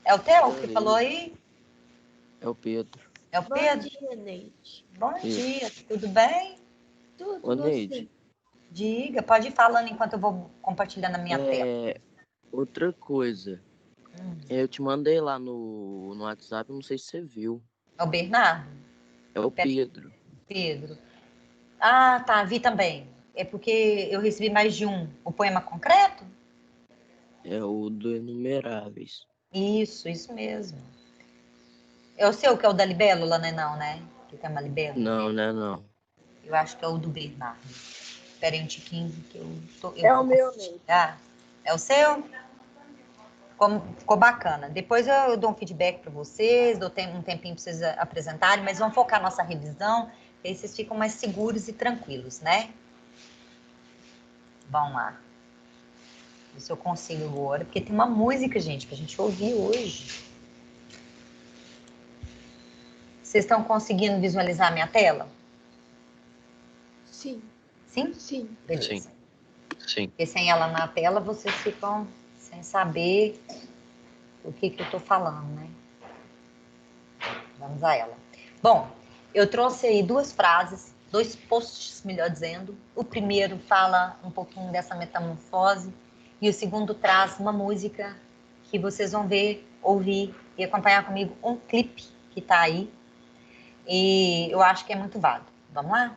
É o teu que falou aí? É o Pedro. É o Pedro? Bom dia, Neide. Bom dia, tudo bem? Tudo, Ô, você? Neide, Diga, pode ir falando enquanto eu vou compartilhando a minha tela. outra coisa. Eu te mandei lá no WhatsApp, não sei se você viu. É o Bernardo? É o Pedro. Pedro. Ah, tá, vi também. É porque eu recebi mais de um. O poema concreto? É o do Inumeráveis. Isso mesmo. É o seu que é o da libélula, né? Não, né? Que tem uma libélula. Não, né, não. Eu acho que é o do Bernardo. Espera aí um tiquinho que É o meu, Neide. Ah, é o seu? Ficou bacana. Depois eu dou um feedback para vocês, dou um tempinho para vocês apresentarem, mas vamos focar nossa revisão, que aí vocês ficam mais seguros e tranquilos, né? Vamos lá. Ver se eu consigo agora, porque tem uma música, gente, pra gente ouvir hoje. Vocês estão conseguindo visualizar a minha tela? Sim. Sim? Sim. Beleza. Sim. Porque sem ela na tela, vocês ficam sem saber o que eu tô falando, né? Vamos a ela. Bom, eu trouxe aí duas frases, dois posts, melhor dizendo. O primeiro fala um pouquinho dessa metamorfose e o segundo traz uma música que vocês vão ver, ouvir e acompanhar comigo um clipe que tá aí. E eu acho que é muito válido. Vamos lá?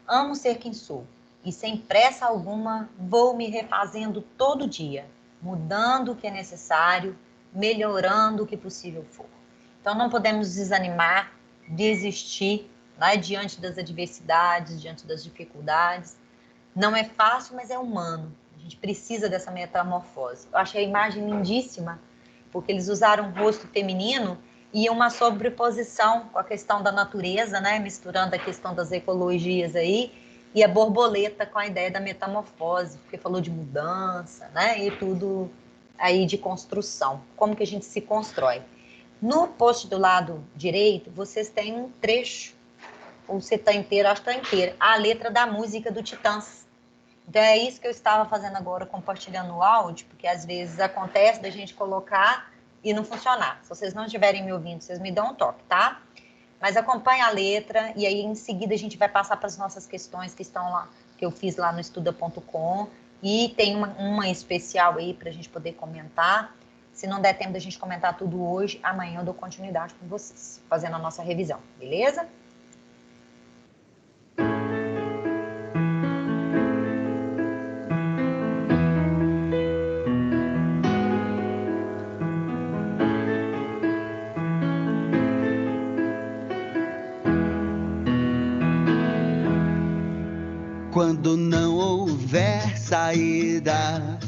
Amo ser quem sou e sem pressa alguma vou me refazendo todo dia, mudando o que é necessário, melhorando o que possível for. Então não podemos desanimar, desistir, né, diante das adversidades, diante das dificuldades. Não é fácil, mas é humano. A gente precisa dessa metamorfose. Eu achei a imagem lindíssima, porque eles usaram um rosto feminino e uma sobreposição com a questão da natureza, né, misturando a questão das ecologias aí, e a borboleta com a ideia da metamorfose, porque falou de mudança, né, e tudo aí de construção. Como que a gente se constrói. No post do lado direito, vocês têm um trecho, ou você está inteiro, acho que está inteiro, a letra da música do Titãs. Então é isso que eu estava fazendo agora, compartilhando o áudio, porque às vezes acontece da gente colocar e não funcionar. Se vocês não estiverem me ouvindo, vocês me dão um toque, tá? Mas acompanhe a letra e aí em seguida a gente vai passar para as nossas questões que estão lá, que eu fiz lá no estuda.com, e tem uma especial aí para a gente poder comentar. Se não der tempo da gente comentar tudo hoje, amanhã eu dou continuidade com vocês, fazendo a nossa revisão, beleza? Quando não houver saída,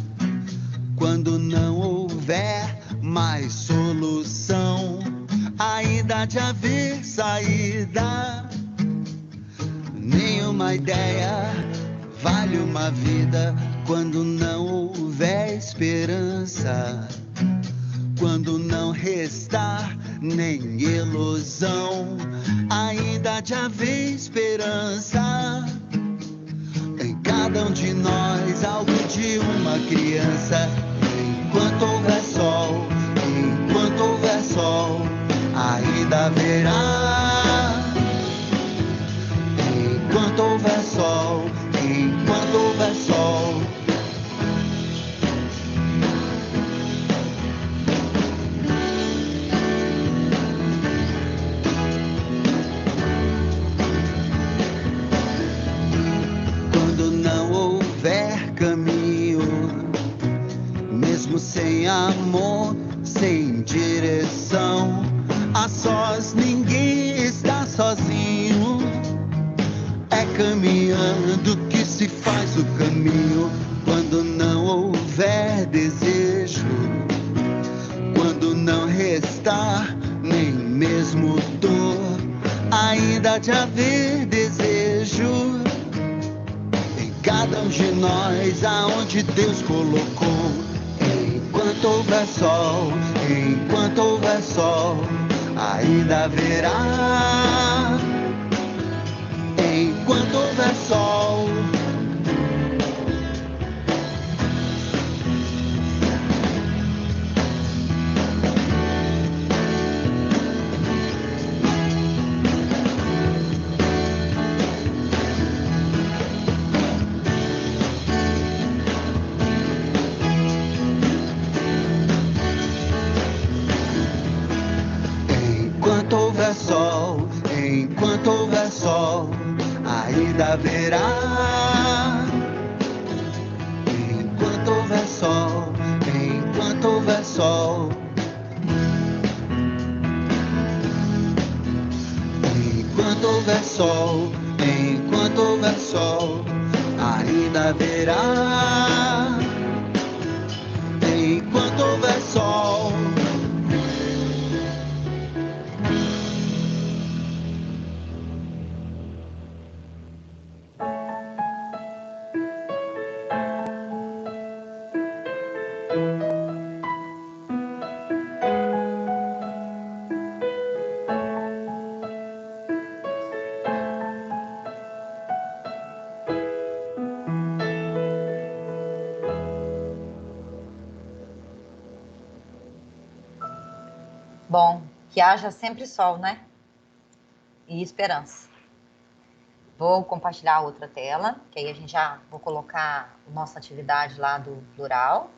quando não houver mais solução, ainda de haver saída. Nenhuma ideia vale uma vida quando não houver esperança, quando não restar nem ilusão, ainda de haver esperança. Em cada um de nós, algo de uma criança. Enquanto houver sol, enquanto houver sol, ainda haverá. Enquanto houver sol, enquanto houver sol. Quando não houver caminho, mesmo sem amor, sem direção, a sós ninguém está sozinho. É caminhando que se faz o caminho. Quando não houver desejo, quando não restar nem mesmo dor, ainda há de haver desejo. Em cada um de nós, aonde Deus colocou. Enquanto houver sol, enquanto houver sol, ainda haverá. Enquanto houver sol. sol, enquanto houver sol, ainda haverá. Enquanto houver sol, enquanto houver sol. Enquanto houver sol, enquanto houver sol, ainda haverá. Enquanto houver sol. Bom, que haja sempre sol, né? E esperança. Vou compartilhar a outra tela, que aí a gente já vou colocar a nossa atividade lá do plural.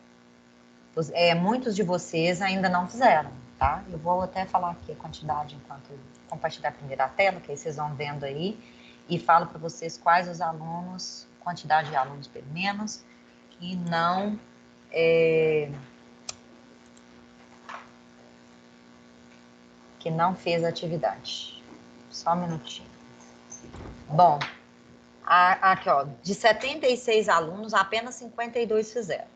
Muitos de vocês ainda não fizeram, tá? Eu vou até falar aqui a quantidade enquanto compartilhar a primeira tela, que aí vocês vão vendo aí, e falo para vocês quais os alunos, quantidade de alunos pelo menos, que não... que não fez a atividade. Só um minutinho. Bom, aqui, ó, de 76 alunos, apenas 52 fizeram.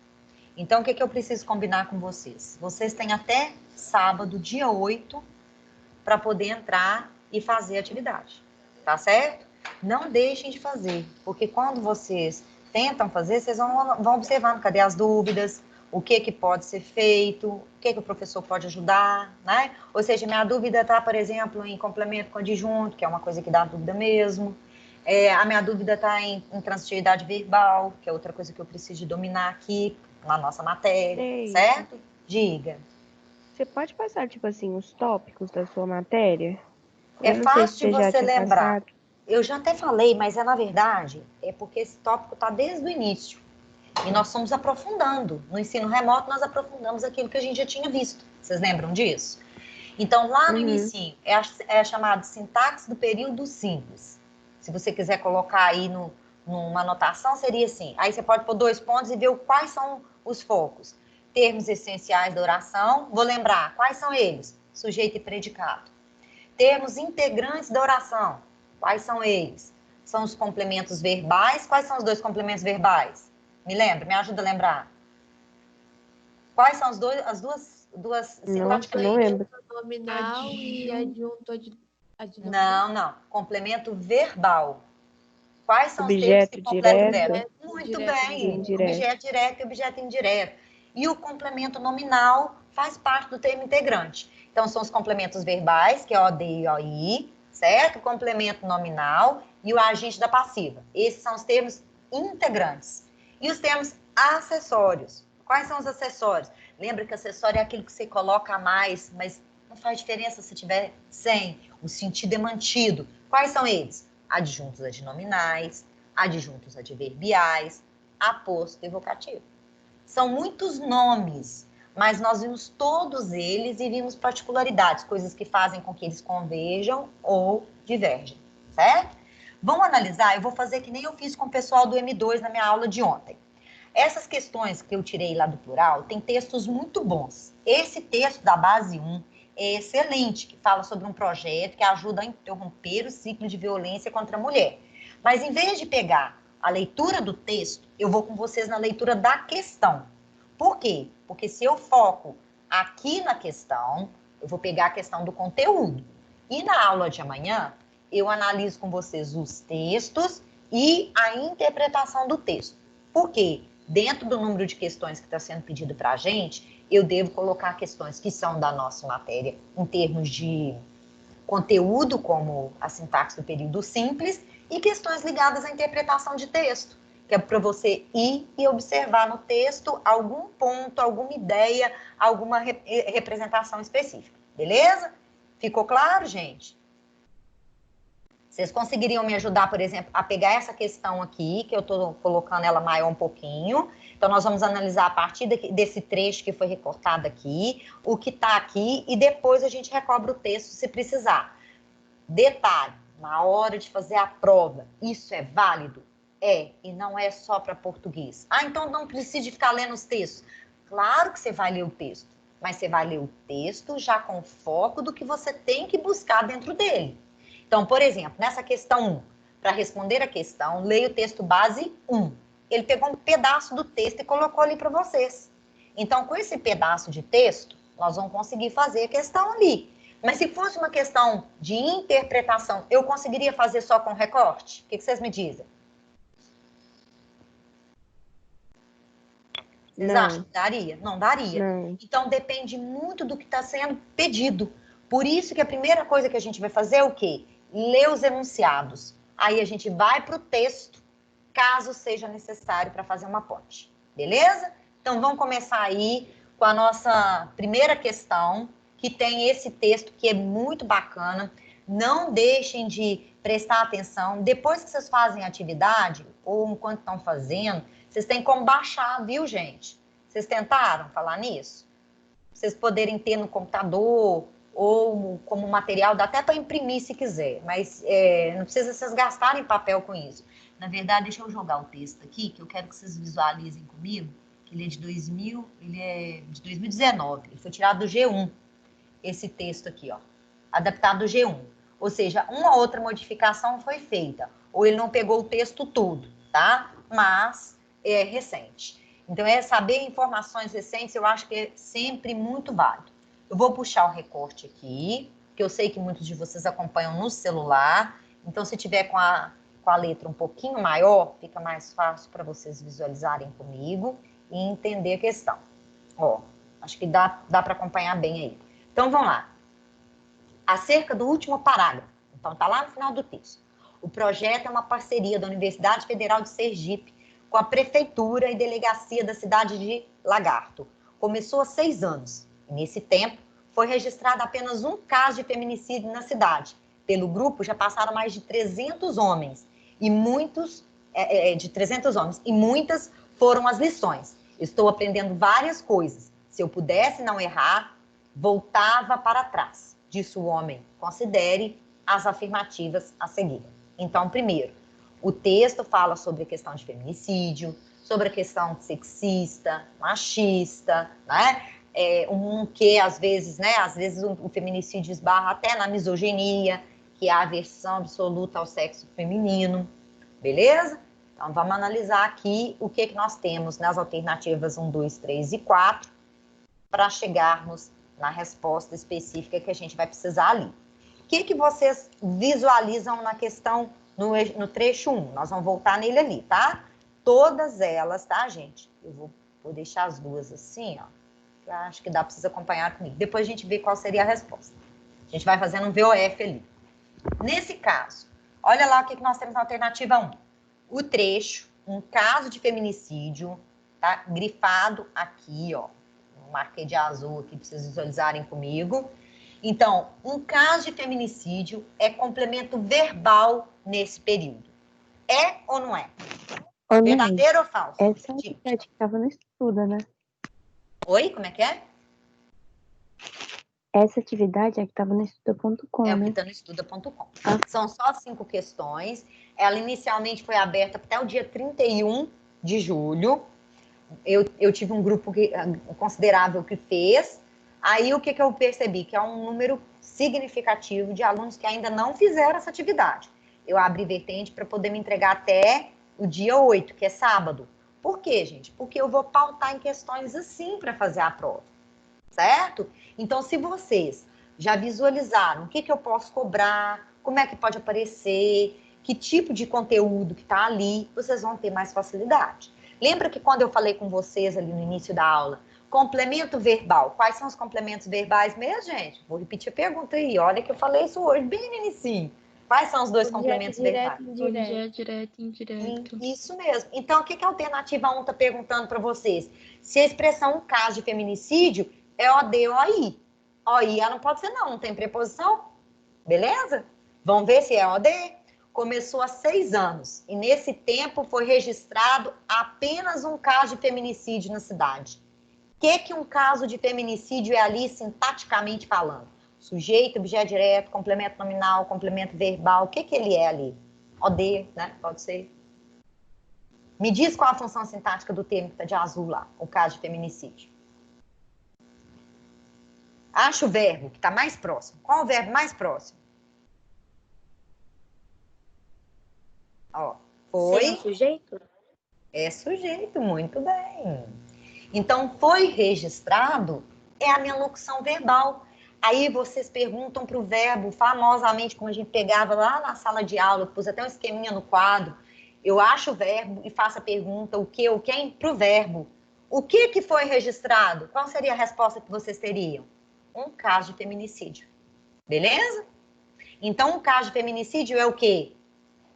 Então, o que eu preciso combinar com vocês? Vocês têm até sábado, dia 8, para poder entrar e fazer a atividade, tá certo? Não deixem de fazer, porque quando vocês tentam fazer, vocês vão observando cadê as dúvidas, o que pode ser feito, o que o professor pode ajudar, né? Ou seja, minha dúvida está, por exemplo, em complemento com adjunto, que é uma coisa que dá dúvida mesmo. A minha dúvida está em transitividade verbal, que é outra coisa que eu preciso de dominar aqui na nossa matéria, Sei. certo? Diga. Você pode passar, tipo assim, os tópicos da sua matéria? É fácil de você lembrar. Passado. Eu já até falei, mas na verdade, é porque esse tópico está desde o início. E nós fomos aprofundando. No ensino remoto, nós aprofundamos aquilo que a gente já tinha visto. Vocês lembram disso? Então, lá no início, é chamado sintaxe do período simples. Se você quiser colocar aí numa anotação, seria assim. Aí você pode pôr 2 pontos e ver quais são os focos. Termos essenciais da oração. Vou lembrar, quais são eles? Sujeito e predicado. Termos integrantes da oração. Quais são eles? São os complementos verbais. Quais são os 2 complementos verbais? Me lembra, me ajuda a lembrar. Quais são as duas Não lembro. Nominal e adjunto. Não. Complemento verbal. Quais são Objeto os termos que completam o direto. verbo? Muito Direto, bem. indireto. Objeto direto e objeto indireto. E o complemento nominal faz parte do termo integrante. Então, são os complementos verbais, que é OD e OI, certo? O complemento nominal e o agente da passiva. Esses são os termos integrantes. E os termos acessórios. Quais são os acessórios? Lembra que acessório é aquilo que você coloca a mais, mas não faz diferença se tiver sem. O sentido é mantido. Quais são eles? Adjuntos adnominais, adjuntos adverbiais, aposto e vocativo. São muitos nomes, mas nós vimos todos eles e vimos particularidades, coisas que fazem com que eles converjam ou divergem, certo? Vamos analisar, eu vou fazer que nem eu fiz com o pessoal do M2 na minha aula de ontem. Essas questões que eu tirei lá do plural, tem textos muito bons. Esse texto da base 1 é excelente, que fala sobre um projeto que ajuda a interromper o ciclo de violência contra a mulher. Mas em vez de pegar a leitura do texto, eu vou com vocês na leitura da questão. Por quê? Porque se eu foco aqui na questão, eu vou pegar a questão do conteúdo. E na aula de amanhã, eu analiso com vocês os textos e a interpretação do texto. Por quê? Dentro do número de questões que está sendo pedido para a gente, eu devo colocar questões que são da nossa matéria em termos de conteúdo, como a sintaxe do período simples, e questões ligadas à interpretação de texto, que é para você ir e observar no texto algum ponto, alguma ideia, alguma representação específica. Beleza? Ficou claro, gente? Vocês conseguiriam me ajudar, por exemplo, a pegar essa questão aqui, que eu estou colocando ela maior um pouquinho. Então, nós vamos analisar a partir desse trecho que foi recortado aqui, o que está aqui, e depois a gente recobra o texto se precisar. Detalhe, na hora de fazer a prova, isso é válido? É, e não é só para português. Ah, então não precisa de ficar lendo os textos. Claro que você vai ler o texto, mas você vai ler o texto já com foco do que você tem que buscar dentro dele. Então, por exemplo, nessa questão 1, para responder a questão, leia o texto base 1. Ele pegou um pedaço do texto e colocou ali para vocês. Então, com esse pedaço de texto, nós vamos conseguir fazer a questão ali. Mas se fosse uma questão de interpretação, eu conseguiria fazer só com recorte? O que vocês me dizem? Vocês acham que daria? Não daria. Não. Então, depende muito do que está sendo pedido. Por isso que a primeira coisa que a gente vai fazer é o quê? Ler os enunciados. Aí a gente vai para o texto, caso seja necessário para fazer uma ponte. Beleza? Então, vamos começar aí com a nossa primeira questão, que tem esse texto que é muito bacana. Não deixem de prestar atenção. Depois que vocês fazem a atividade, ou enquanto estão fazendo, vocês têm como baixar, viu, gente? Vocês tentaram falar nisso? Vocês poderem ter no computador ou como material, dá até para imprimir se quiser, mas não precisa vocês gastarem papel com isso. Na verdade, deixa eu jogar o texto aqui, que eu quero que vocês visualizem comigo, que ele é de 2019, ele foi tirado do G1, esse texto aqui, ó, adaptado do G1. Ou seja, uma outra modificação foi feita, ou ele não pegou o texto todo, tá? Mas é recente. Então, saber informações recentes, eu acho que é sempre muito válido. Eu vou puxar o recorte aqui, que eu sei que muitos de vocês acompanham no celular. Então, se tiver com a letra um pouquinho maior, fica mais fácil para vocês visualizarem comigo e entender a questão. Ó, acho que dá para acompanhar bem aí. Então, vamos lá. Acerca do último parágrafo. Então, está lá no final do texto. O projeto é uma parceria da Universidade Federal de Sergipe com a Prefeitura e Delegacia da cidade de Lagarto. Começou há 6 anos. E nesse tempo, foi registrado apenas um caso de feminicídio na cidade. Pelo grupo, já passaram mais de 300 homens. E muitas foram as lições. Estou aprendendo várias coisas. Se eu pudesse não errar, voltava para trás. Disse o homem. Considere as afirmativas a seguir. Então, primeiro, o texto fala sobre a questão de feminicídio, sobre a questão sexista, machista, né? Que às vezes o feminicídio esbarra até na misoginia, que é a aversão absoluta ao sexo feminino, beleza? Então, vamos analisar aqui o que nós temos nas alternativas 1, 2, 3 e 4, para chegarmos na resposta específica que a gente vai precisar ali. O que vocês visualizam na questão, no trecho 1? Nós vamos voltar nele ali, tá? Todas elas, tá, gente? Eu vou deixar as duas assim, ó. Eu acho que dá para vocês acompanhar comigo. Depois a gente vê qual seria a resposta. A gente vai fazendo um VOF ali. Nesse caso, olha lá o que nós temos na alternativa 1. O trecho, um caso de feminicídio, tá? Grifado aqui, ó. Marquei de azul aqui para vocês visualizarem comigo. Então, um caso de feminicídio é complemento verbal nesse período. É ou não é? Ô, Verdadeiro ou falso? Essa atividade que estava no estudo, né? Oi, como é que é? Essa atividade é que estava no estuda.com, É o que né? está no estuda.com. Ah. São só 5 questões. Ela inicialmente foi aberta até o dia 31 de julho. Eu tive um grupo considerável que fez. Aí, o que eu percebi? Que é um número significativo de alunos que ainda não fizeram essa atividade. Eu abri vertente para poder me entregar até o dia 8, que é sábado. Por quê, gente? Porque eu vou pautar em questões assim para fazer a prova, certo? Então, se vocês já visualizaram o que eu posso cobrar, como é que pode aparecer, que tipo de conteúdo que está ali, vocês vão ter mais facilidade. Lembra que quando eu falei com vocês ali no início da aula, complemento verbal, quais são os complementos verbais mesmo, gente? Vou repetir a pergunta aí, olha que eu falei isso hoje, bem no início. Quais são os dois complementos verbais? Objeto direto e indireto. Isso mesmo. Então, o que a alternativa 1 está perguntando para vocês? Se a expressão um caso de feminicídio é OD ou OI. OI, ela não pode ser não tem preposição. Beleza? Vamos ver se é OD? Começou há 6 anos e nesse tempo foi registrado apenas um caso de feminicídio na cidade. O que um caso de feminicídio é ali sintaticamente falando? Sujeito, objeto direto, complemento nominal, complemento verbal. O que que ele é ali? OD, né? Pode ser. Me diz qual a função sintática do termo que está de azul lá, o caso de feminicídio. Acha o verbo que está mais próximo. Qual o verbo mais próximo? Ó, foi. Ser um sujeito? É sujeito, muito bem. Então, foi registrado é a minha locução verbal. Aí vocês perguntam para o verbo, famosamente, como a gente pegava lá na sala de aula, pus até um esqueminha no quadro. Eu acho o verbo e faço a pergunta, o que ou quem, para o verbo. O que foi registrado? Qual seria a resposta que vocês teriam? Um caso de feminicídio. Beleza? Então, um caso de feminicídio é o quê?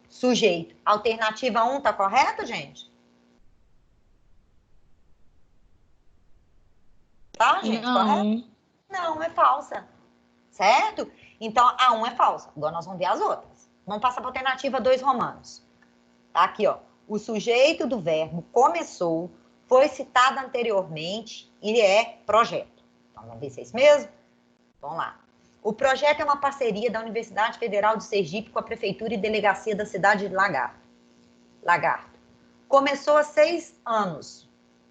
Sujeito. Alternativa 1 tá correta, gente? Tá, gente? Correto? Não, é falsa. Certo? Então, a 1 é falsa. Agora nós vamos ver as outras. Vamos passar para a alternativa 2, Romanos. Tá aqui, ó. O sujeito do verbo começou, foi citado anteriormente, ele é projeto. Então, vamos ver se é isso mesmo? Vamos lá. O projeto é uma parceria da Universidade Federal de Sergipe com a Prefeitura e Delegacia da cidade de Lagarto. Começou há 6 anos.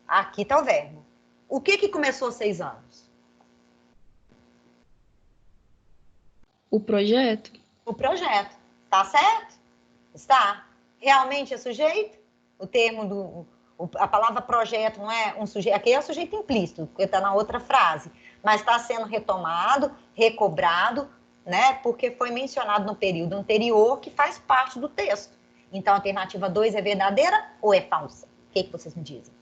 Aqui está o verbo. O que começou há 6 anos? O projeto? O projeto. Tá certo? Está. Realmente é sujeito? O termo a palavra projeto não é um sujeito. Aqui é um sujeito implícito, porque está na outra frase. Mas está sendo retomado, recobrado, né? Porque foi mencionado no período anterior, que faz parte do texto. Então, a alternativa 2 é verdadeira ou é falsa? O que vocês me dizem?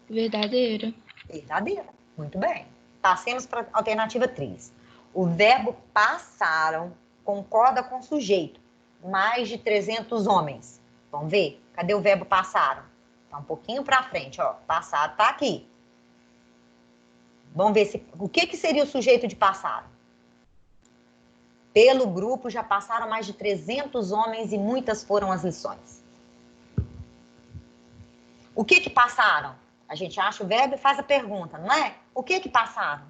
Verdadeira. Verdadeira. Muito bem. Passemos para a alternativa 3. O verbo passaram concorda com o sujeito. Mais de 300 homens. Vamos ver? Cadê o verbo passaram? Tá um pouquinho para frente, ó. Passado tá aqui. Vamos ver o que seria o sujeito de passaram. Pelo grupo já passaram mais de 300 homens e muitas foram as lições. O que passaram? A gente acha o verbo e faz a pergunta, não é? O que passaram?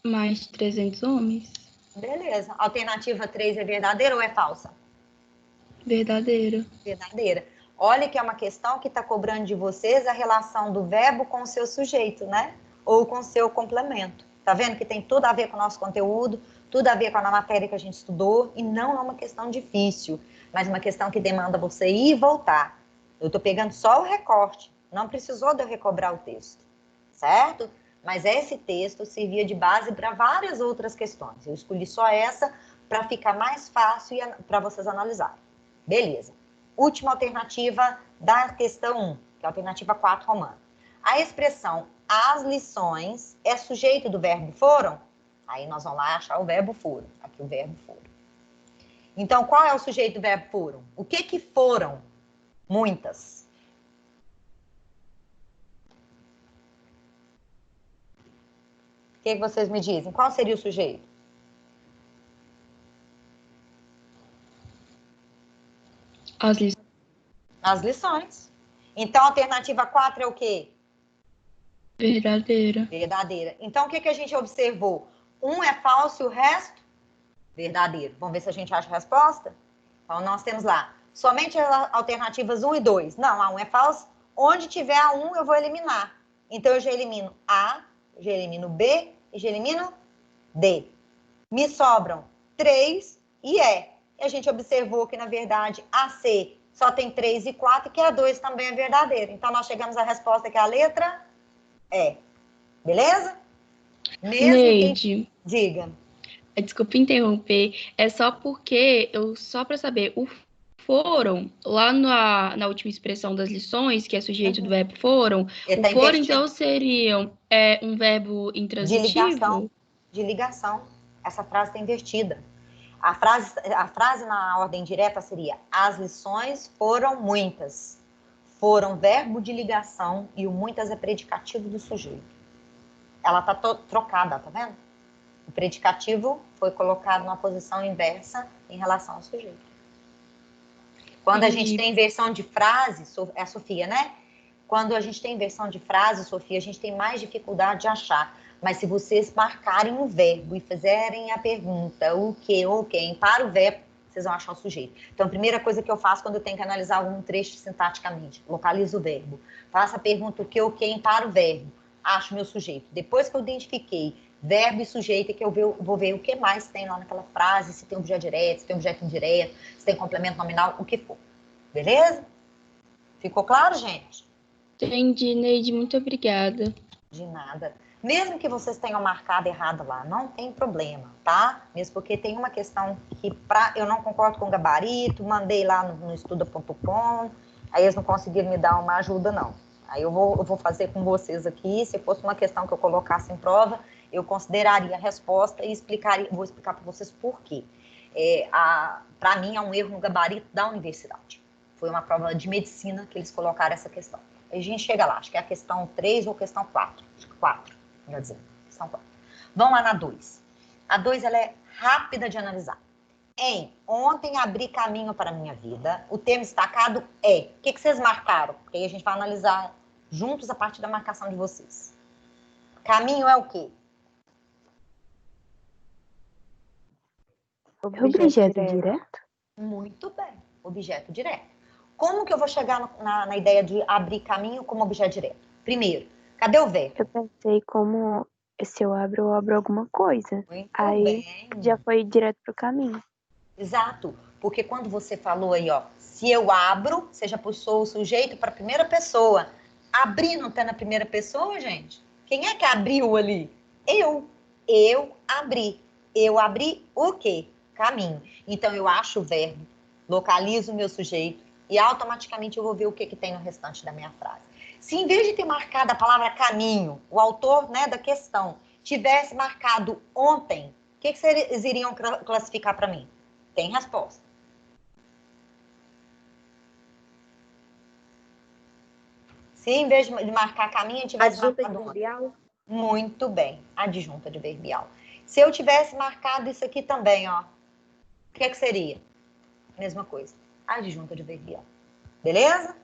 Mais de 300 homens. Beleza. Alternativa 3 é verdadeira ou é falsa? Verdadeira. Verdadeira. Olha que é uma questão que está cobrando de vocês a relação do verbo com o seu sujeito, né? Ou com o seu complemento. Tá vendo que tem tudo a ver com o nosso conteúdo, tudo a ver com a matéria que a gente estudou, e não é uma questão difícil, mas uma questão que demanda você ir e voltar. Eu estou pegando só o recorte, não precisou de eu recobrar o texto, certo? Mas esse texto servia de base para várias outras questões. Eu escolhi só essa para ficar mais fácil para vocês analisarem. Beleza. Última alternativa da questão 1, que é a alternativa 4 romana. A expressão as lições é sujeito do verbo foram? Aí nós vamos lá achar o verbo foram. Aqui o verbo foram. Então, qual é o sujeito do verbo foram? O que foram? Muitas. O que vocês me dizem? Qual seria o sujeito? As lições. As lições. Então, a alternativa 4 é o quê? Verdadeira. Verdadeira. Então, o que a gente observou? Um é falso e o resto? Verdadeiro. Vamos ver se a gente acha a resposta? Então, nós temos lá somente as alternativas 1 e 2. Não, a 1 é falso. Onde tiver a 1, eu vou eliminar. Então, eu já elimino A, já elimino B e já elimino D. Me sobram 3 e E. E a gente observou que, na verdade, a C só tem 3 e 4 e que a 2 também é verdadeira. Então, nós chegamos à resposta que é a letra E. Beleza? Neide, Diga. desculpa interromper, é só porque, só para saber, o foram, lá na última expressão das lições, que é sujeito do verbo foram, o Tá foram, invertido. então, seria um verbo intransitivo? De ligação. Essa frase está invertida. A frase na ordem direta seria: as lições foram muitas. Foram verbo de ligação e o muitas é predicativo do sujeito. Ela está trocada, tá vendo? O predicativo foi colocado numa posição inversa em relação ao sujeito. Quando a gente tem inversão de frase, é a Sofia, né? Quando a gente tem inversão de frase, Sofia, a gente tem mais dificuldade de achar. Mas se vocês marcarem o verbo e fizerem a pergunta o que ou quem para o verbo, vocês vão achar o sujeito. Então, a primeira coisa que eu faço quando eu tenho que analisar algum trecho sintaticamente, localizo o verbo. Faço a pergunta o que ou quem para o verbo, acho meu sujeito. Depois que eu identifiquei verbo e sujeito, é que eu vou ver o que mais tem lá naquela frase, se tem objeto direto, se tem objeto indireto, se tem complemento nominal, o que for. Beleza? Ficou claro, gente? Entendi, Neide, muito obrigada. De nada. Mesmo que vocês tenham marcado errado lá, não tem problema, tá? Mesmo porque tem uma questão que eu não concordo com o gabarito, mandei lá no estuda.com, aí eles não conseguiram me dar uma ajuda, não. Aí eu vou fazer com vocês aqui, se fosse uma questão que eu colocasse em prova, eu consideraria a resposta e vou explicar para vocês por quê. Para mim, é um erro no gabarito da universidade. Foi uma prova de medicina que eles colocaram essa questão. Aí a gente chega lá, acho que é a questão 3 ou questão 4. Acho que 4, melhor dizer, questão 4. Vamos lá na 2. A 2, ela é rápida de analisar. Ontem abri caminho para a minha vida. O termo destacado é. O que vocês marcaram? Porque aí a gente vai analisar juntos a partir da marcação de vocês. Caminho é o quê? Objeto direto? Muito bem. Objeto direto. Como que eu vou chegar na ideia de abrir caminho como objeto direto? Primeiro, cadê o verbo? Eu pensei como se eu abro alguma coisa. Muito Aí bem. já foi direto pro caminho. Exato, porque quando você falou aí, ó, se eu abro, você já puxou o sujeito para a primeira pessoa. Abrir não tá na primeira pessoa, gente? Quem é que abriu ali? Eu. Eu abri. Eu abri o quê? Caminho. Então, eu acho o verbo, localizo o meu sujeito e automaticamente eu vou ver o que tem no restante da minha frase. Se em vez de ter marcado a palavra caminho, o autor, né, da questão tivesse marcado ontem, o que vocês iriam classificar para mim? Tem resposta. Se em vez de marcar caminho, tivesse marcado verbial? Muito bem, adjunta adverbial. Se eu tivesse marcado isso aqui também, ó, o que seria? Mesma coisa, adjunta adverbial. Beleza?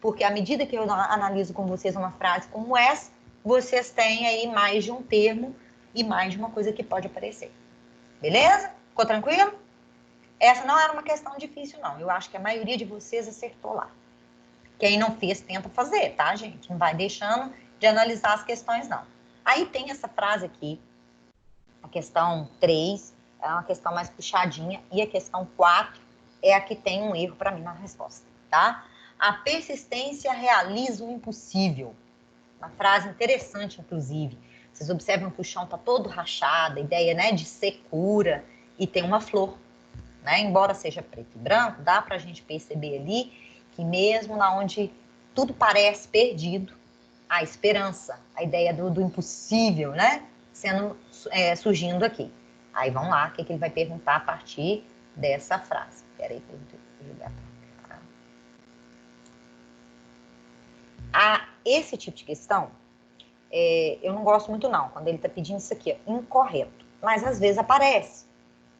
Porque à medida que eu analiso com vocês uma frase como essa, vocês têm aí mais de um termo e mais de uma coisa que pode aparecer. Beleza? Ficou tranquilo? Essa não era uma questão difícil, não. Eu acho que a maioria de vocês acertou lá. Quem não fez, tenta fazer, tá, gente? Não vai deixando de analisar as questões, não. Aí tem essa frase aqui, a questão 3, é uma questão mais puxadinha, e a questão 4 é a que tem um erro para mim na resposta, tá? A persistência realiza o impossível. Uma frase interessante, inclusive. Vocês observam que o chão está todo rachado, a ideia, né, de secura, e tem uma flor. Né? Embora seja preto e branco, dá para a gente perceber ali que mesmo na onde tudo parece perdido, a esperança, a ideia do impossível, né? Surgindo aqui. Aí vamos lá, o que ele vai perguntar a partir dessa frase. Espera aí, jogar para cá. Esse tipo de questão, eu não gosto muito não, quando ele está pedindo isso aqui, incorreto. Mas às vezes aparece.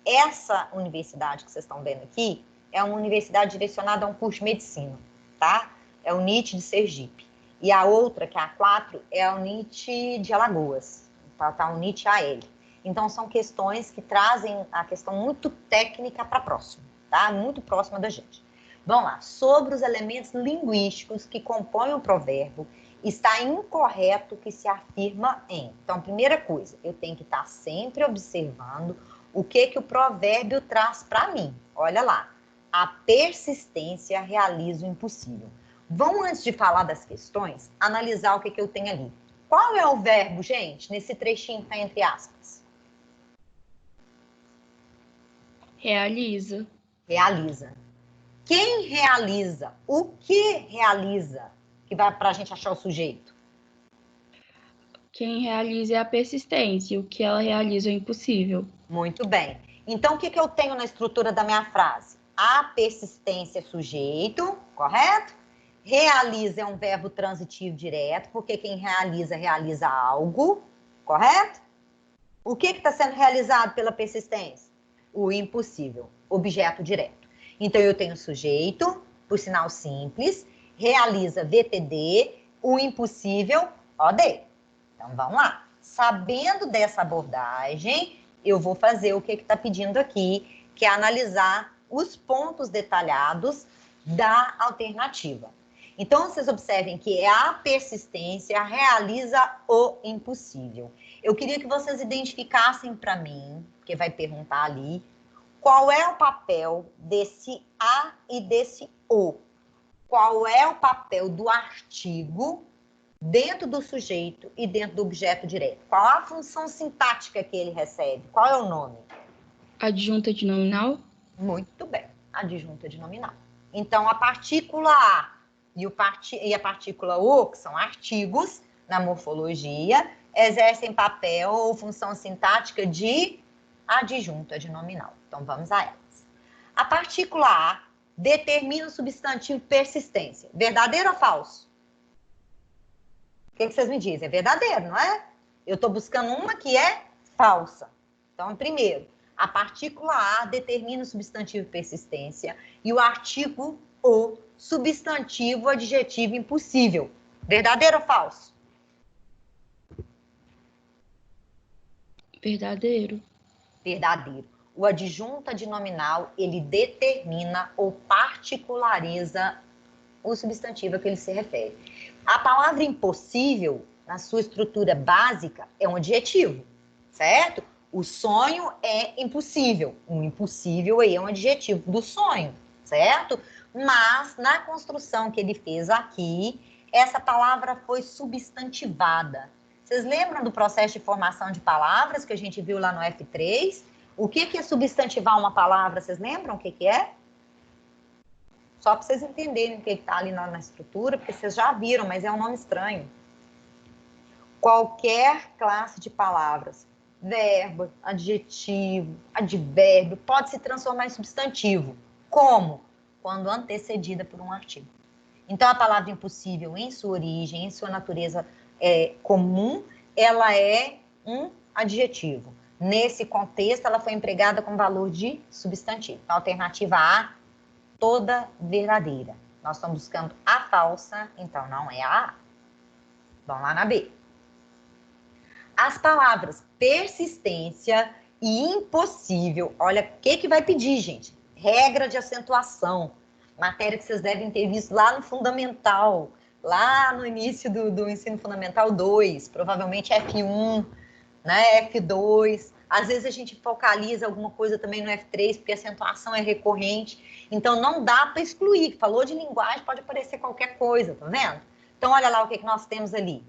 Essa universidade que vocês estão vendo aqui é uma universidade direcionada a um curso de medicina, tá? É o NIT de Sergipe. E a outra, que é a 4, é a UNIT de Alagoas, tá? O NIT AL. Então, são questões que trazem a questão muito técnica para próximo, tá? Muito próxima da gente. Vamos lá. Sobre os elementos linguísticos que compõem o provérbio, está incorreto que se afirma em. Então, primeira coisa, eu tenho que estar sempre observando o que o provérbio traz para mim. Olha lá. A persistência realiza o impossível. Vamos, antes de falar das questões, analisar o que eu tenho ali. Qual é o verbo, gente, nesse trechinho que está entre aspas? Realiza. Realiza. Quem realiza? O que realiza? Que vai para a gente achar o sujeito. Quem realiza é a persistência, o que ela realiza é o impossível. Muito bem. Então, o que eu tenho na estrutura da minha frase? A persistência é sujeito, correto? Realiza é um verbo transitivo direto, porque quem realiza, realiza algo, correto? O que está sendo realizado pela persistência? O impossível, objeto direto. Então, eu tenho sujeito, por sinal simples, realiza VTD, o impossível, OD. Então, vamos lá. sabendo dessa abordagem, eu vou fazer o que está pedindo aqui, que é analisar os pontos detalhados da alternativa. Então, vocês observem que a persistência realiza o impossível. Eu queria que vocês identificassem para mim, porque vai perguntar ali, qual é o papel desse a e desse o. Qual é o papel do artigo dentro do sujeito e dentro do objeto direto? Qual a função sintática que ele recebe? Qual é o nome? Adjunta de nominal? Muito bem, adjunta de nominal. Então, a partícula A e a partícula O, que são artigos na morfologia, exercem papel ou função sintática de adjunta de nominal. Então, vamos a elas. A partícula A determina o substantivo persistência. Verdadeiro ou falso? O que vocês me dizem? É verdadeiro, não é? Eu estou buscando uma que é falsa. Então, primeiro, a partícula A determina o substantivo persistência e o artigo O, substantivo adjetivo impossível. Verdadeiro ou falso? Verdadeiro. Verdadeiro. O adjunta de nominal, ele determina ou particulariza o substantivo a que ele se refere. A palavra impossível, na sua estrutura básica, é um adjetivo, certo? O sonho é impossível. Um impossível aí é um adjetivo do sonho, certo? Mas, na construção que ele fez aqui, essa palavra foi substantivada. Vocês lembram do processo de formação de palavras que a gente viu lá no F3? O que é substantivar uma palavra? Vocês lembram o que é? Só para vocês entenderem o que está ali na estrutura, porque vocês já viram, mas é um nome estranho. Qualquer classe de palavras, verbo, adjetivo, advérbio, pode se transformar em substantivo. Como? Quando antecedida por um artigo. Então, a palavra impossível, em sua origem, em sua natureza comum, ela é um adjetivo. Nesse contexto, ela foi empregada com valor de substantivo. Então, a alternativa A, toda verdadeira. Nós estamos buscando a falsa, então não é a A. Vamos lá na B. As palavras persistência e impossível, olha o que vai pedir, gente. Regra de acentuação, matéria que vocês devem ter visto lá no fundamental, lá no início do ensino fundamental 2, provavelmente F1, né, F2. Às vezes a gente focaliza alguma coisa também no F3, porque a acentuação é recorrente. Então, não dá para excluir. Falou de linguagem, pode aparecer qualquer coisa, tá vendo? Então, olha lá o que nós temos ali.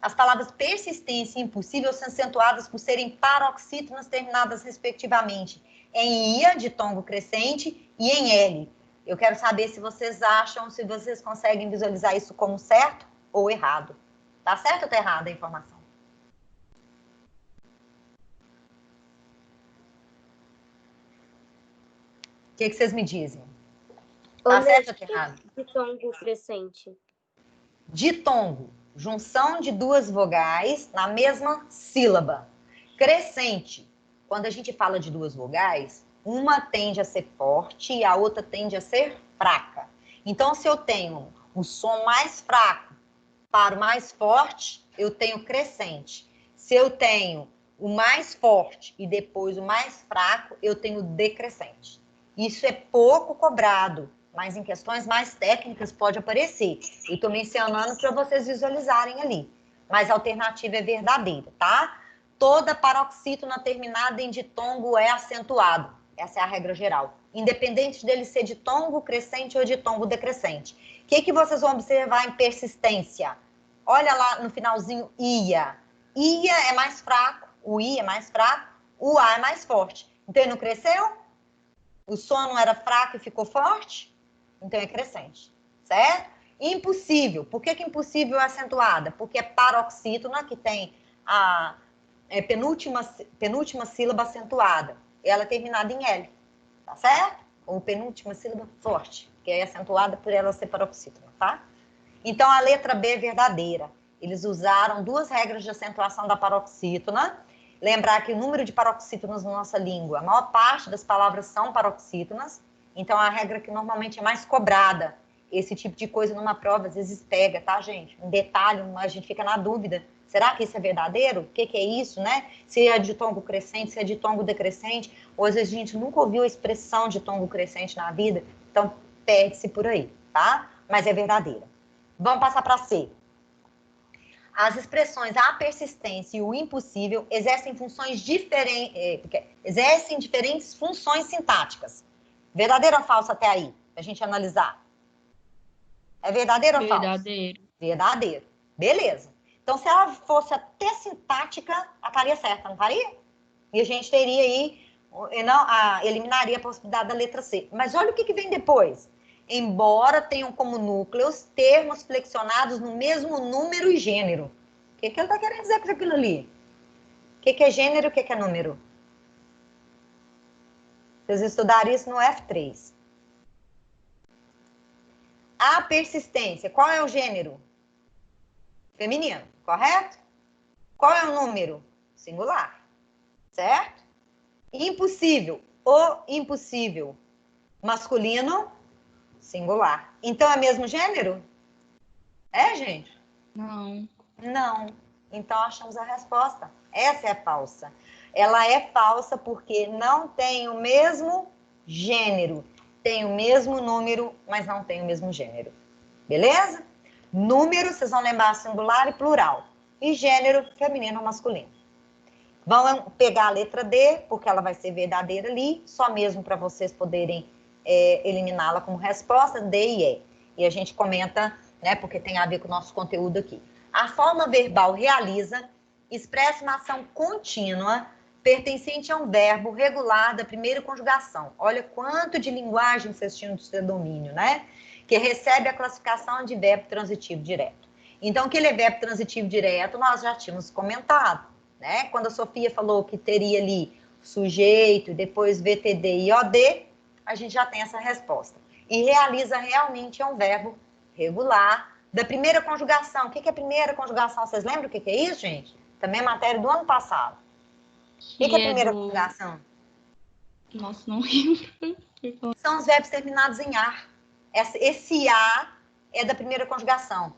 As palavras persistência e impossível são acentuadas por serem paroxítonas terminadas, respectivamente, em IA, de tongo crescente, e em L. Eu quero saber se vocês acham, se vocês conseguem visualizar isso como certo ou errado. Tá certo ou tá errada a informação? O que vocês me dizem? Tá certo ou tá errado? De tongo crescente. Ditongo, junção de duas vogais na mesma sílaba. Crescente, quando a gente fala de duas vogais, uma tende a ser forte e a outra tende a ser fraca. Então, se eu tenho o som mais fraco para o mais forte, eu tenho crescente. Se eu tenho o mais forte e depois o mais fraco, eu tenho decrescente. Isso é pouco cobrado, mas em questões mais técnicas pode aparecer. Eu estou mencionando para vocês visualizarem ali. Mas a alternativa é verdadeira, tá? Toda paroxítona terminada em ditongo é acentuado. Essa é a regra geral. Independente dele ser ditongo crescente ou ditongo decrescente. O que vocês vão observar em persistência? Olha lá no finalzinho, ia. Ia é mais fraco, o i é mais fraco, o a é mais forte. Então, ele não cresceu? O som não era fraco e ficou forte? Então, é crescente, certo? Impossível. Por que impossível é acentuada? Porque é paroxítona, que tem a penúltima sílaba acentuada. Ela é terminada em L, tá certo? Ou penúltima sílaba forte, que é acentuada por ela ser paroxítona, tá? Então, a letra B é verdadeira. Eles usaram duas regras de acentuação da paroxítona. Lembrar que o número de paroxítonas na nossa língua, a maior parte das palavras são paroxítonas, então a regra que normalmente é mais cobrada. Esse tipo de coisa numa prova às vezes pega, tá, gente? Um detalhe, a gente fica na dúvida Será que isso é verdadeiro? O que é isso, né? Se é ditongo crescente, se é ditongo decrescente, ou às vezes a gente nunca ouviu a expressão ditongo crescente na vida, então perde-se por aí, tá? Mas é verdadeira. Vamos passar para C. As expressões a persistência e o impossível exercem diferentes funções sintáticas. Verdadeiro ou falso até aí? Pra gente analisar. É verdadeiro ou falso? Verdadeiro. Verdadeiro. Beleza. Então, se ela fosse até sintática, ela estaria certa, não estaria? E a gente teria aí, eliminaria a possibilidade da letra C. Mas olha o que vem depois. Embora tenham como núcleos termos flexionados no mesmo número e gênero. O que ele está querendo dizer com aquilo ali? O que é gênero e o que é número? Vocês estudaram isso no F3. A persistência, qual é o gênero? Feminino, correto? Qual é o número? Singular, certo? Impossível, o impossível, masculino, singular. Então é mesmo gênero? É, gente? Não. Não. Então achamos a resposta. Essa é falsa. Ela é falsa porque não tem o mesmo gênero. Tem o mesmo número, mas não tem o mesmo gênero. Beleza? Número, vocês vão lembrar singular e plural. E gênero, feminino ou masculino. Vão pegar a letra D, porque ela vai ser verdadeira ali, só mesmo para vocês poderem eliminá-la como resposta, D e E. E a gente comenta, né, porque tem a ver com o nosso conteúdo aqui. A forma verbal realiza, expressa uma ação contínua, pertencente a um verbo regular da primeira conjugação. Olha quanto de linguagem vocês tinham do seu domínio, né? Que recebe a classificação de verbo transitivo direto. Então, que ele é verbo transitivo direto, nós já tínhamos comentado, né? Quando a Sofia falou que teria ali sujeito, depois VTD e OD, a gente já tem essa resposta. E realiza realmente é um verbo regular da primeira conjugação. O que é a primeira conjugação? Vocês lembram o que é isso, gente? Também é matéria do ano passado. O que é a primeira conjugação? Nossa, não lembro. São os verbos terminados em ar. Esse A é da primeira conjugação.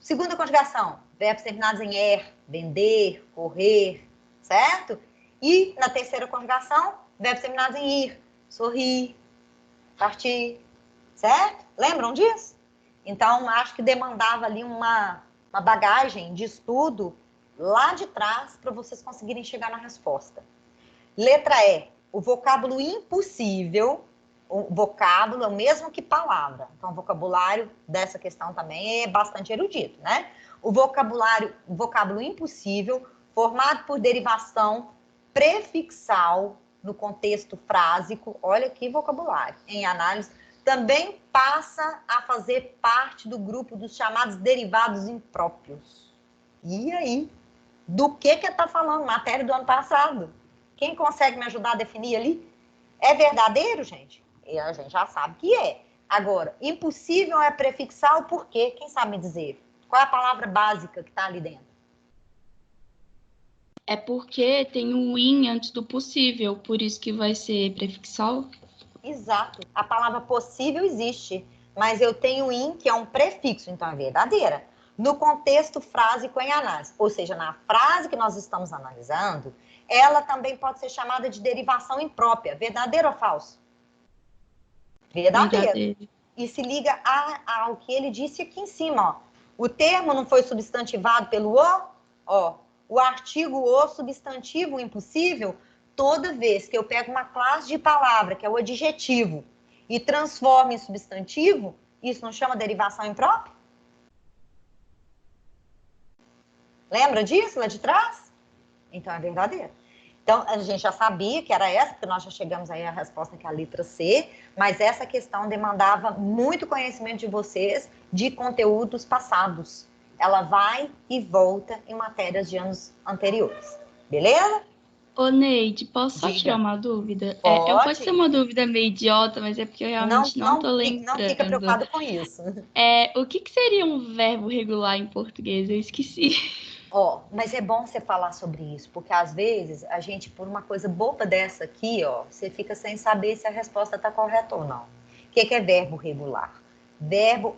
Segunda conjugação, verbos terminados em er, vender, correr, certo? E na terceira conjugação, verbos terminados em ir, sorrir, partir, certo? Lembram disso? Então, acho que demandava ali uma bagagem de estudo lá de trás para vocês conseguirem chegar na resposta. Letra E, o vocábulo impossível. O vocábulo é o mesmo que palavra. Então, o vocabulário dessa questão também é bastante erudito, né? O vocábulo impossível, formado por derivação prefixal no contexto frásico, olha que vocabulário, em análise, também passa a fazer parte do grupo dos chamados derivados impróprios. E aí? Do que está falando? Matéria do ano passado. Quem consegue me ajudar a definir ali? É verdadeiro, gente? E a gente já sabe que é. Agora, impossível é prefixal por quê? Quem sabe me dizer? Qual é a palavra básica que está ali dentro? É porque tem o in antes do possível, por isso que vai ser prefixal. Exato. A palavra possível existe, mas eu tenho in, que é um prefixo, então é verdadeira. No contexto frásico em análise, ou seja, na frase que nós estamos analisando, ela também pode ser chamada de derivação imprópria. Verdadeiro ou falso? Verdadeiro. E se liga ao que ele disse aqui em cima, ó. O termo não foi substantivado pelo o, ó. O artigo o substantivo impossível, toda vez que eu pego uma classe de palavra, que é o adjetivo, e transformo em substantivo, isso não chama derivação imprópria? Lembra disso lá de trás? Então é verdadeiro. Então, a gente já sabia que era essa, porque nós já chegamos aí à resposta que é a letra C, mas essa questão demandava muito conhecimento de vocês de conteúdos passados. Ela vai e volta em matérias de anos anteriores. Beleza? Ô, Neide, posso só Diga. tirar uma dúvida? Pode. Pode ser uma dúvida meio idiota, mas é porque eu realmente não tô lembrando. Não fica preocupado com isso. O que seria um verbo regular em português? Eu esqueci. Mas é bom você falar sobre isso, porque às vezes a gente, por uma coisa boba dessa aqui, você fica sem saber se a resposta está correta ou não. O que é verbo regular?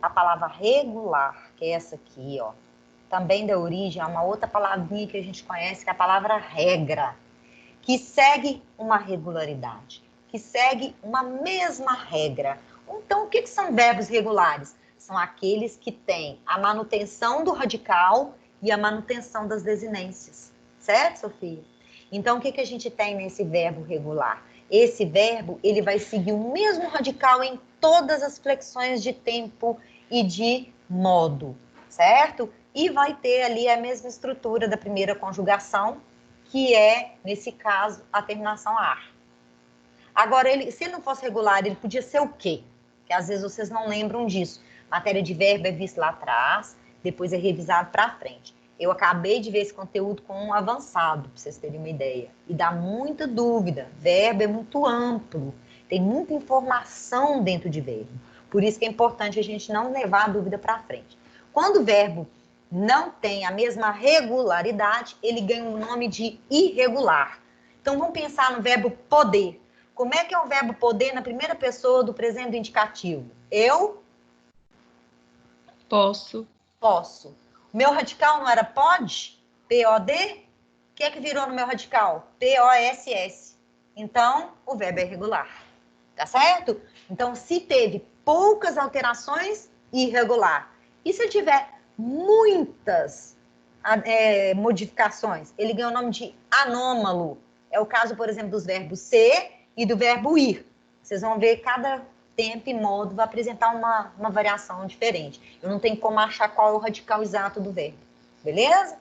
A palavra regular, que é essa aqui, também dá origem a uma outra palavrinha que a gente conhece, que é a palavra regra, que segue uma regularidade, que segue uma mesma regra. Então, o que são verbos regulares? São aqueles que têm a manutenção do radical e a manutenção das desinências. Certo, Sofia? Então, o que a gente tem nesse verbo regular? Esse verbo, ele vai seguir o mesmo radical em todas as flexões de tempo e de modo, certo? E vai ter ali a mesma estrutura da primeira conjugação, que é, nesse caso, a terminação ar. Agora, se ele não fosse regular, ele podia ser o quê? Que às vezes vocês não lembram disso. Matéria de verbo é vista lá atrás, depois é revisado para frente. Eu acabei de ver esse conteúdo com um avançado, para vocês terem uma ideia. E dá muita dúvida. Verbo é muito amplo, tem muita informação dentro de verbo. Por isso que é importante a gente não levar a dúvida para frente. Quando o verbo não tem a mesma regularidade, ele ganha um nome de irregular. Então, vamos pensar no verbo poder. Como é que é o verbo poder na primeira pessoa do presente do indicativo? Eu Posso. posso. O meu radical não era pode? P-O-D? O que é que virou no meu radical? P-O-S-S. Então, o verbo é irregular. Tá certo? Então, se teve poucas alterações, irregular. E se tiver muitas modificações, ele ganha o nome de anômalo. É o caso, por exemplo, dos verbos ser e do verbo ir. Vocês vão ver cada tempo e modo vai apresentar uma variação diferente. Eu não tenho como achar qual é o radical exato do verbo. Beleza?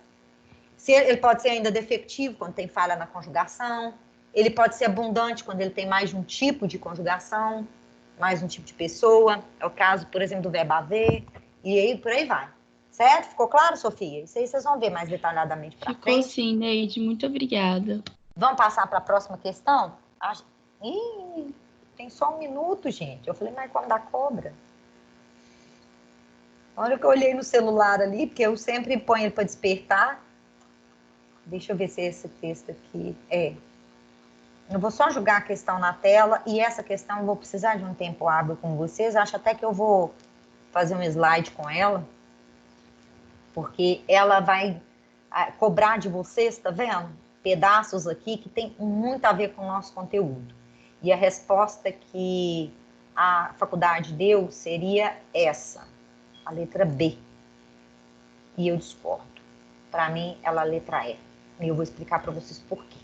Ele pode ser ainda defectivo quando tem falha na conjugação. Ele pode ser abundante quando ele tem mais de um tipo de conjugação, mais um tipo de pessoa. É o caso, por exemplo, do verbo haver. E aí, por aí vai. Certo? Ficou claro, Sofia? Isso aí vocês vão ver mais detalhadamente para frente. Ficou sim, Neide. Muito obrigada. Vamos passar para a próxima questão? Ih, tem só um minuto, gente. Eu falei, mas como dá cobra? Olha que eu olhei no celular ali, porque eu sempre ponho ele para despertar. Deixa eu ver se é esse texto aqui. Eu vou só jogar a questão na tela, e essa questão eu vou precisar de um tempo hábil com vocês. Acho até que eu vou fazer um slide com ela, porque ela vai cobrar de vocês, tá vendo? Pedaços aqui que tem muito a ver com o nosso conteúdo. E a resposta que a faculdade deu seria essa, a letra B. E eu discordo. Para mim, ela é a letra E. E eu vou explicar para vocês por quê.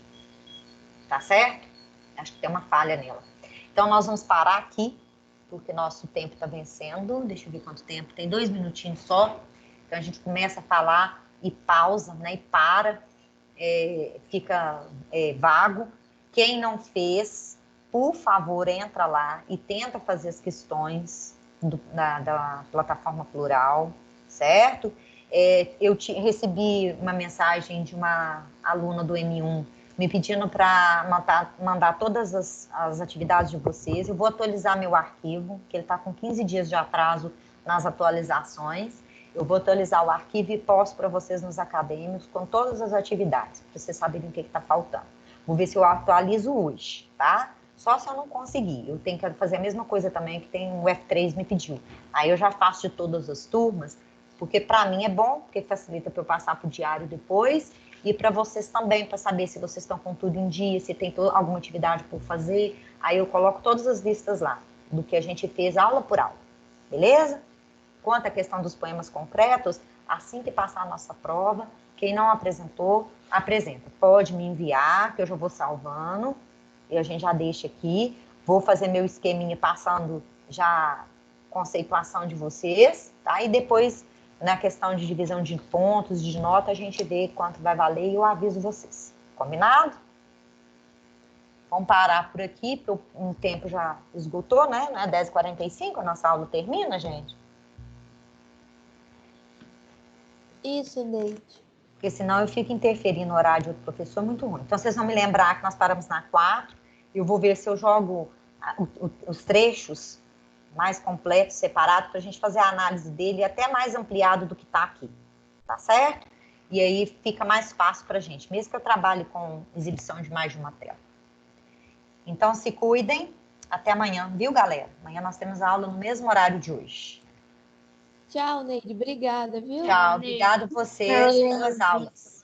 Tá certo? Acho que tem uma falha nela. Então, nós vamos parar aqui, porque nosso tempo está vencendo. Deixa eu ver quanto tempo. Tem 2 minutinhos só. Então, a gente começa a falar e pausa, né? E para. Fica vago. Quem não fez, por favor, entra lá e tenta fazer as questões da plataforma Plural, certo? Eu recebi uma mensagem de uma aluna do M1 me pedindo para mandar todas as atividades de vocês. Eu vou atualizar meu arquivo, que ele está com 15 dias de atraso nas atualizações. Eu vou atualizar o arquivo e posto para vocês nos acadêmicos com todas as atividades, para vocês saberem o que está faltando. Vou ver se eu atualizo hoje, tá? Só se eu não conseguir. Eu tenho que fazer a mesma coisa também que tem o F3 me pediu. Aí eu já faço de todas as turmas, porque para mim é bom, porque facilita para eu passar para o diário depois, e para vocês também, para saber se vocês estão com tudo em dia, se tem alguma atividade por fazer. Aí eu coloco todas as listas lá, do que a gente fez aula por aula. Beleza? Quanto à questão dos poemas concretos, assim que passar a nossa prova, quem não apresentou, apresenta. Pode me enviar, que eu já vou salvando, e a gente já deixa aqui. Vou fazer meu esqueminha passando já a conceituação de vocês, tá? E depois, na questão de divisão de pontos, de nota, a gente vê quanto vai valer e eu aviso vocês. Combinado? Vamos parar por aqui, porque o tempo já esgotou, né? 10h45, a nossa aula termina, gente? Isso, Neide. Porque senão eu fico interferindo no horário de outro professor, muito ruim. Então, vocês vão me lembrar que nós paramos na 4, eu vou ver se eu jogo os trechos mais completos, separados, para a gente fazer a análise dele até mais ampliado do que está aqui, tá certo? E aí fica mais fácil para a gente, mesmo que eu trabalhe com exibição de mais de uma tela. Então, se cuidem, até amanhã, viu, galera? Amanhã nós temos a aula no mesmo horário de hoje. Tchau, Neide. Obrigada, viu? Tchau, obrigada a vocês pelas aulas.